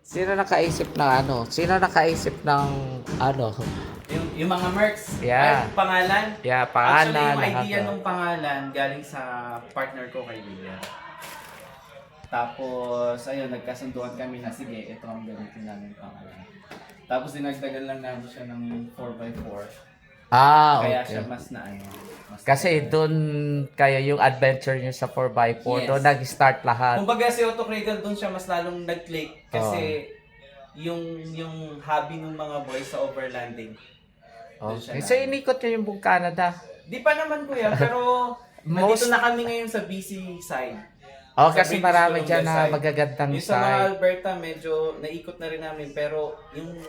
Sino nakaisip ng ano? Sino nakaisip ng ano? Yung mga mercs, Yeah. ay, pangalan. Yeah, pangalan, Actually, yung lahat, idea oh. ng pangalan galing sa partner ko kay William. Tapos, ayun, nagkasunduan kami na, sige, ito ang gamitin namin pangalan. Tapos, dinagdagan lang namin siya ng 4x4. Ah, Kaya okay. siya mas na ano. Mas Kasi doon kaya yung adventure nyo sa 4x4, Yes. doon nag-start lahat. Kumbaga si Otto Cradle doon siya mas lalong nag-click kasi yung hobby ng mga boys sa overlanding. Doon siya Okay. So, inikot nyo yung buong Canada. Di pa naman kuya, pero nandito na kami ngayon sa BC side. Oh, Sa kasi British marami Columbia dyan na side. magagandang Yung sa mga side. Alberta, medyo naikot na rin namin, pero yung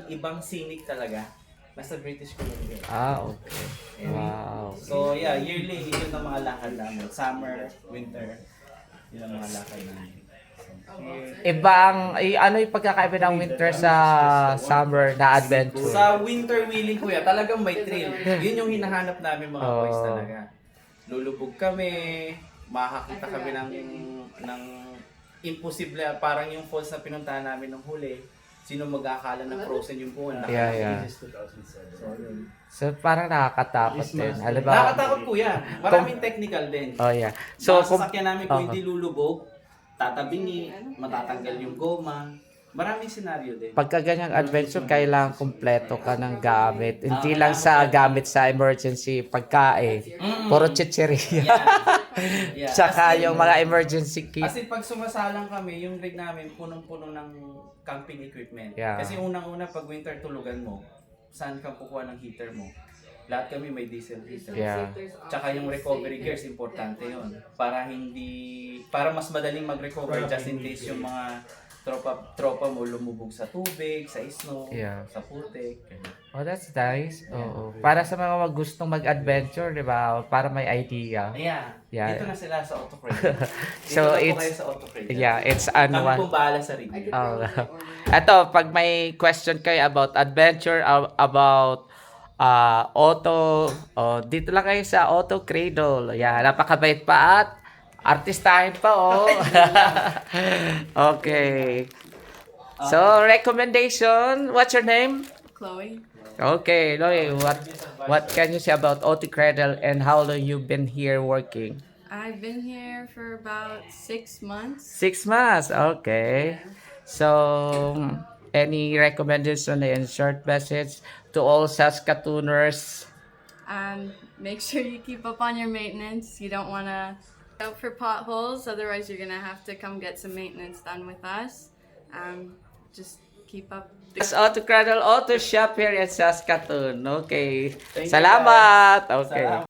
ibang scenic talaga, nasa British Columbia. Ah, okay. Wow. So yeah, yearly, yun ang mga lakad namin. Summer, winter, yun ang mga lakad namin. Ano yung pagkakaiba ng winter sa summer na adventure? Sa winter wheeling kuya, talagang may trail. Yun yung hinahanap namin mga boys talaga. Lulubog kami, makakita kami ng imposible, parang yung falls na pinuntahan namin ng huli. Sino mag-aakala na frozen yung buwan? Yeah. So, yun. So, parang nakakatakot din. Alam ba? Nakakatakot kuya. Maraming technical din. Oh, yeah. So, So, sasakyan namin kung hindi lulubog, tatabingi, matatanggal yung goma. Maraming senaryo din. pagka ganyang adventure, kailangan kumpleto ka ng gamit. Hindi lang sa gamit sa emergency pagkain. Puro chicheria. Yeah. Tsaka As in, yung mga emergency kit. Kasi pag sumasalang kami, yung rig namin punong-puno ng camping equipment. Yeah. Kasi unang-una pag winter tulugan mo, saan ka kukuha ng heater mo? Lahat kami may diesel heater. Yeah. Tsaka yung recovery gears, importante yun. Para mas madaling mag-recover just in case yung mga tropa mo lumubog sa tubig, sa snow, Yeah. sa putik. Oh, that's nice. Oo. Para sa mga gustong mag-adventure, di ba? Para may idea. Ayan. Yeah. Dito na sila sa autocradle. Dito So, na po it's- kayo sa autocradle. Yeah, it's Kami ano. pong bahala sa rig. Oh. Ito, pag may question kayo about adventure, about auto, dito lang kayo sa Auto Cradle. Yeah, napakabait pa at artistahin pa, oh. Okay. So, recommendation, what's your name? Chloe. Okay, Loy, what can you say about Auto Cradle and how long you been here working? I've been here for about 6 months. 6 months, okay. So, any recommendation and short message to all Saskatooners? Make sure you keep up on your maintenance. You don't want to out for potholes, otherwise you're gonna have to come get some maintenance done with us. Just keep up. This Auto Cradle Auto Shop here in Saskatoon. Okay. Thank you, Salamat. guys. Okay. Salamat.